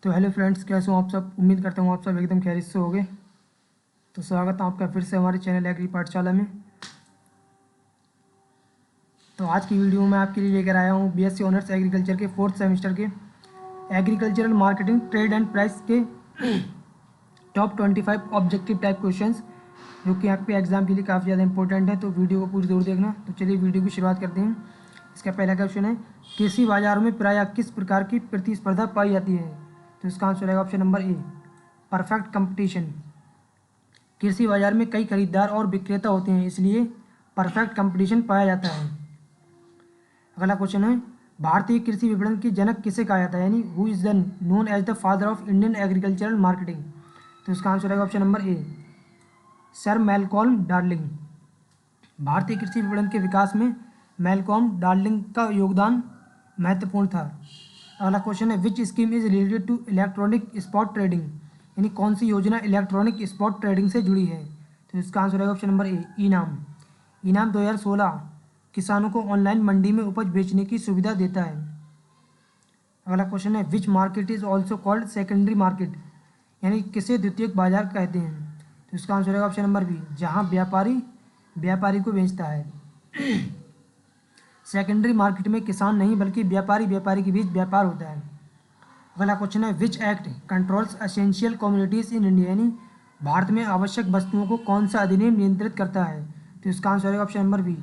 तो hello friends, कैसे हो आप सब। उम्मीद करता हूँ आप सब एकदम खैरियत से होंगे। तो स्वागत है आपका फिर से हमारे चैनल एग्री पाठशाला में। तो आज की वीडियो में आपके लिए लेकर आया हूँ बीएससी ऑनर्स एग्रीकल्चर के 4th सेमेस्टर के agricultural marketing trade and price के टॉप 25 ऑब्जेक्टिव टाइप क्वेश्चंस, जो कि आपके एग्जाम के लिए काफ़ी ज़्यादा इंपॉर्टेंट है। तो वीडियो को पूरी जरूर देखना। तो चलिए वीडियो की शुरुआत करते हैं। इसका पहला क्वेश्चन है, कृषि बाजार में प्रायः किस प्रकार की प्रतिस्पर्धा पाई जाती है। तो इसका आंसर है ऑप्शन नंबर ए, परफेक्ट कंपटीशन। कृषि बाजार में कई खरीदार और विक्रेता होते हैं, इसलिए परफेक्ट कंपटीशन पाया जाता है। अगला क्वेश्चन है, भारतीय कृषि विपणन के जनक किसे कहा जाता है, यानी who is the known as the father of Indian agricultural marketing. तो इसका आंसर है option number A, sir Malcolm Darling. भारतीय कृषि विपणन के विकास में मैलकॉल्म डार्लिंग का योगदान महत्वपूर्ण था। अगला क्वेश्चन है, which scheme is related to electronic spot trading, यानी कौन सी योजना इलेक्ट्रॉनिक स्पॉट ट्रेडिंग से जुड़ी है। तो इसका आंसर है ऑप्शन नंबर ए, इनाम। इनाम 2016 किसानों को ऑनलाइन मंडी में उपज बेचने की सुविधा देता है। अगला क्वेश्चन है, which market is also called secondary market, यानी किसे द्वितीयक बाजार कहते हैं। तो इसका आंसर है ऑप्शन नंबर बी, जहां व्यापारी को बेचता है। सेकेंडरी मार्केट में किसान नहीं बल्कि व्यापारी के बीच व्यापार होता है। अगला क्वेश्चन है, which act controls essential commodities in India, यानी भारत में आवश्यक वस्तुओं को कौन सा अधिनियम नियंत्रित करता है। तो इसका आंसर है option number B,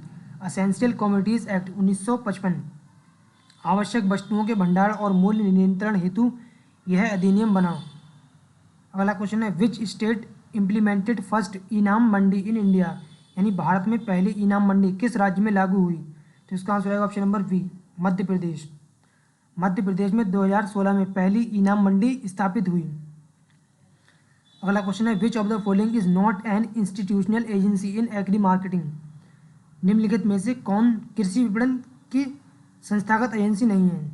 essential commodities act 1955। आवश्यक वस्तुओं के भंडार और मूल्य नियंत्रण हेतु यह अधिनियम बना। अगला क्वेश्चन है, विच स्टेट इम्प्लीमेंटेड फर्स्ट इनाम मंडी इन इंडिया, यानी भारत में पहली इनाम मंडी किस राज्य में लागू हुई। तो इसका आंसर है option number B, Madhya Pradesh. Madhya Pradesh में 2016 में पहली इनाम मंडी स्थापित हुई। अगला क्वेश्चन है, which of the following is not an institutional agency in agree marketing. निम्नलिखित में से कौन कृषि विपणन की संस्थागत एजेंसी नहीं है।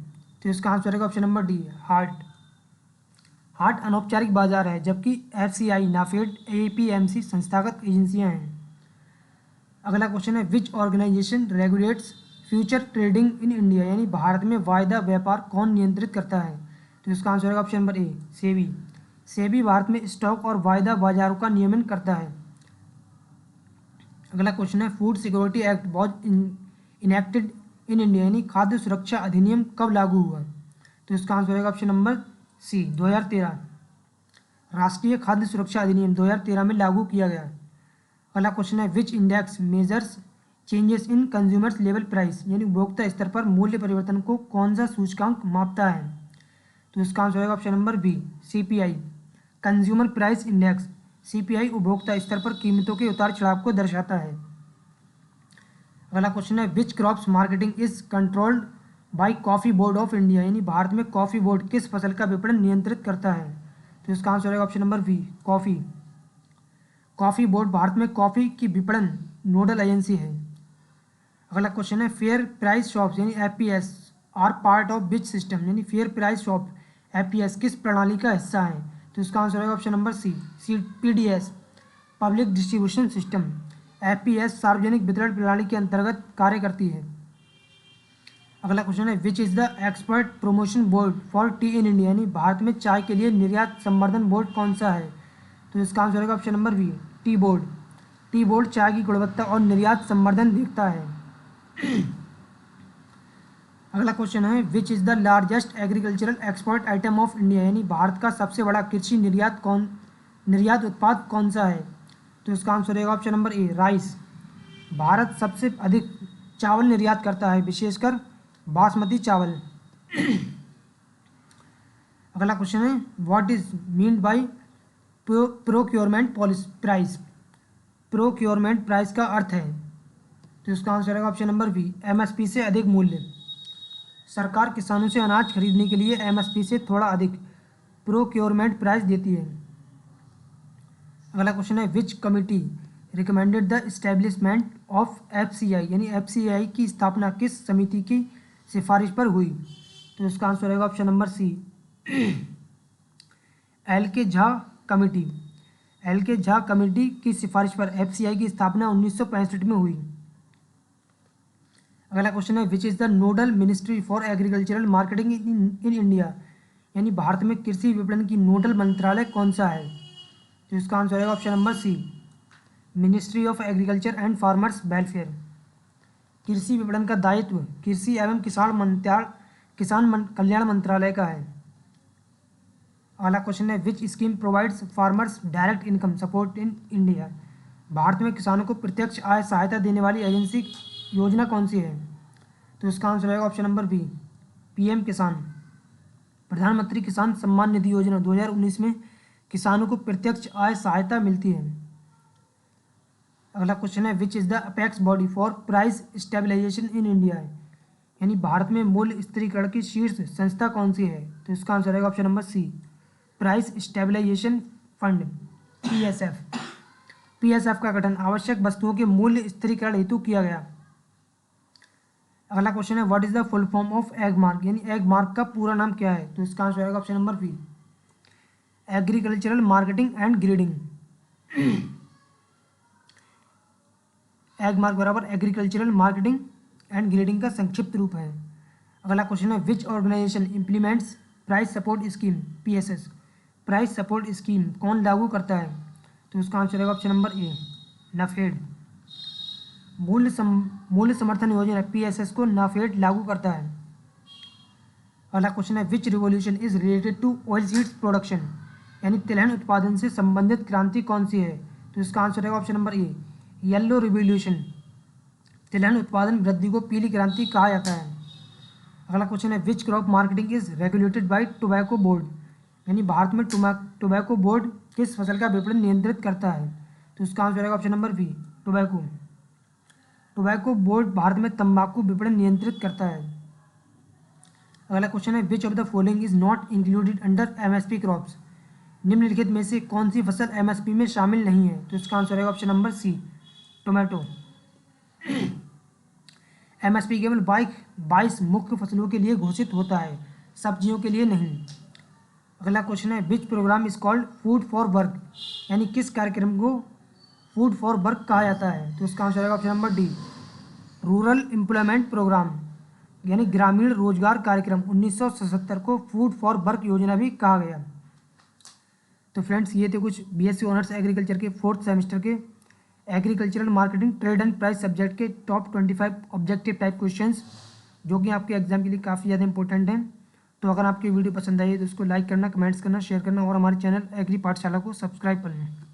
तो इसका आंसर है ऑप्शन नंबर डी, हाट अनौपचारिक बाजार है, जबकि एफसीआई, नाफेड, एपीएमसी संस्थागत एजेंसियां हैं। अगला क्वेश्चन है, which organisation regulates future trading in India, यानी भारत में वायदा व्यापार कौन नियंत्रित करता है। तो इसका आंसर है ऑप्शन नंबर ए, सेबी। सेबी भारत में स्टॉक और वायदा बाजारों का नियमन करता है। अगला क्वेश्चन है, food security act was enacted in India, यानी खाद्य सुरक्षा अधिनियम कब लागू हुआ। तो इसका आंसर है ऑप्शन नंबर सी, 2013। राष्ट्रीय खाद्य सुरक्षा अधिनियम 2013 में लागू किया गया। अगला क्वेश्चन है, which index measures changes in consumers level price, यानी उपभोक्ता स्तर पर मूल्य परिवर्तन को कौन सा सूचकांक मापता है। तो इसका आंसर है option number B, CPI, consumer price index. CPI उपभोक्ता स्तर पर कीमतों के उतार चढ़ाव को दर्शाता है। अगला क्वेश्चन है, which crops marketing is controlled by coffee board of India, यानी भारत में कॉफी बोर्ड किस फसल का विपणन नियंत्रित करता है। तो इसका आंसर है option number B, coffee. Coffee board Bharat में कॉफी की विपणन नोडल एजेंसी है। अगला क्वेश्चन है, फेयर प्राइस शॉप्स यानी FPS are part of which system, यानी फेयर प्राइस शॉप एफपीएस किस प्रणाली का हिस्सा है। तो इसका आंसर है option number C, PDS, public distribution system. FPS सार्वजनिक वितरण प्रणाली के अंतर्गत कार्य करती है। अगला क्वेश्चन है, which is the expert promotion board for T in India, यानी भारत में चाय के लिए निर्यात संवर्धन बोर्ड कौन सा है। तो इसका आंसर है option number B, tea board. Tea board चाय की गुणवत्ता और निर्यात संवर्धन देखता है। अगला क्वेश्चन है, which is the largest agricultural export item of India, यानी भारत का सबसे बड़ा कृषि निर्यात उत्पाद कौन सा है। तो इसका आंसर है ऑप्शन नंबर ए, राइस। भारत सबसे अधिक चावल निर्यात करता है, विशेषकर बासमती चावल। अगला क्वेश्चन है, what is mean by procurement price. Procurement price का अर्थ है। तो इसका आंसर है ऑप्शन नंबर बी, एमएसपी से अधिक मूल्य। सरकार किसानों से अनाज खरीदने के लिए एमएसपी से थोड़ा अधिक प्रोक्योरमेंट प्राइस देती है। अगला क्वेश्चन है, विच committee recommended the establishment of FCI, यानी एफसीआई की स्थापना किस समिति की सिफारिश पर हुई। तो इसका आंसर है ऑप्शन नंबर सी, एल के झा कमेटी। एल के झा कमेटी की सिफारिश पर एफसीआई की स्थापना 1965 में हुई। अगला क्वेश्चन है, which is the nodal ministry for agricultural marketing in India, यानी भारत में कृषि विपणन की नोडल मंत्रालय कौन सा है? तो इसका आंसर रहेगा option number C, ministry of agriculture and farmers welfare. कृषि विपणन का दायित्व कृषि एवं कल्याण मंत्रालय का है। अगला क्वेश्चन है, which scheme provides farmers direct income support in India? Bharat में किसानों को प्रत्यक्ष आय सहायता देने वाली एजेंसी योजना कौन सी है? तो इसका आंसर रहेगा ऑप्शन नंबर बी, पीएम किसान। प्रधानमंत्री किसान सम्मान निधि योजना 2019 में किसानों को प्रत्यक्ष आय सहायता मिलती है। अगला क्वेश्चन है, which is the apex body for price stabilization in India? यानी भारत में मूल्य स्थिरीकरण की शीर्ष संस्था कौन सी है? तो इसका आंसर रहेगा option number C, price stabilization fund, PSF. PSF का गठन आवश्यक वस्तुओं के मूल्य स्थिरीकरण हेतु किया गया। अगला क्वेश्चन है, what is the full form of ag mark? यानी एग मार्क का पूरा नाम क्या है? तो इसका आंसर रहेगा option number B, agricultural marketing and grading. Ag mark बराबर एग्रीकल्चरल मार्केटिंग एंड ग्रेडिंग का संक्षिप्त रूप है। अगला क्वेश्चन है, which organisation implements price support scheme, PSS? Price support scheme कौन लागू करता है? तो इसका आंसर रहेगा ऑप्शन नंबर ए, नाफेड। मूल्य समर्थन योजना पीएसएस को नाफेड लागू करता है। अगला क्वेश्चन है, which revolution is related to oil seeds production? यानी तिलहन उत्पादन से संबंधित क्रांति कौन सी है? तो इसका आंसर रहेगा ऑप्शन नंबर ए, येलो रिवॉल्यूशन। तिलहन उत्पादन वृद्धि को पीली क्रांति कहा जाता है। अगला क्वेश्चन है, which crop marketing is regulated by tobacco board? यानी भारत में टोबैको बोर्ड किस फसल का विपणन नियंत्रित करता है? तो इसका आंसर रहेगा option number B, tobacco. Tobacco board Bharat में तंबाकू विपणन नियंत्रित करता है। अगला क्वेश्चन है, which of the following is not included under MSP crops? निम्नलिखित में से कौन सी फसल एमएसपी में शामिल नहीं है? तो इसका आंसर रहेगा option number C, tomato. MSP केवल 22 मुख्य फसलों के लिए घोषित होता है, सब्जियों के लिए नहीं। अगला क्वेश्चन है, विच programme is called food for work? यानी किस कार्यक्रम को फूड फॉर वर्क कहा जाता है? तो इसका आंसर रहेगा option number D, rural employment programme. यानी ग्रामीण रोजगार कार्यक्रम 1977 को फूड फॉर वर्क योजना भी कहा गया। तो फ्रेंड्स, ये थे कुछ बीएससी ऑनर्स एग्रीकल्चर के 4th सेमेस्टर के agricultural marketing trade and price subject के टॉप 25 ऑब्जेक्टिव टाइप क्वेश्चंस, जो कि आपके एग्जाम के लिए काफ़ी ज़्यादा इंपॉर्टेंट हैं। तो अगर आपकी वीडियो पसंद आई है तो उसको लाइक करना, कमेंट्स करना, शेयर करना और हमारे चैनल एग्री पाठशाला को सब्सक्राइब कर लें।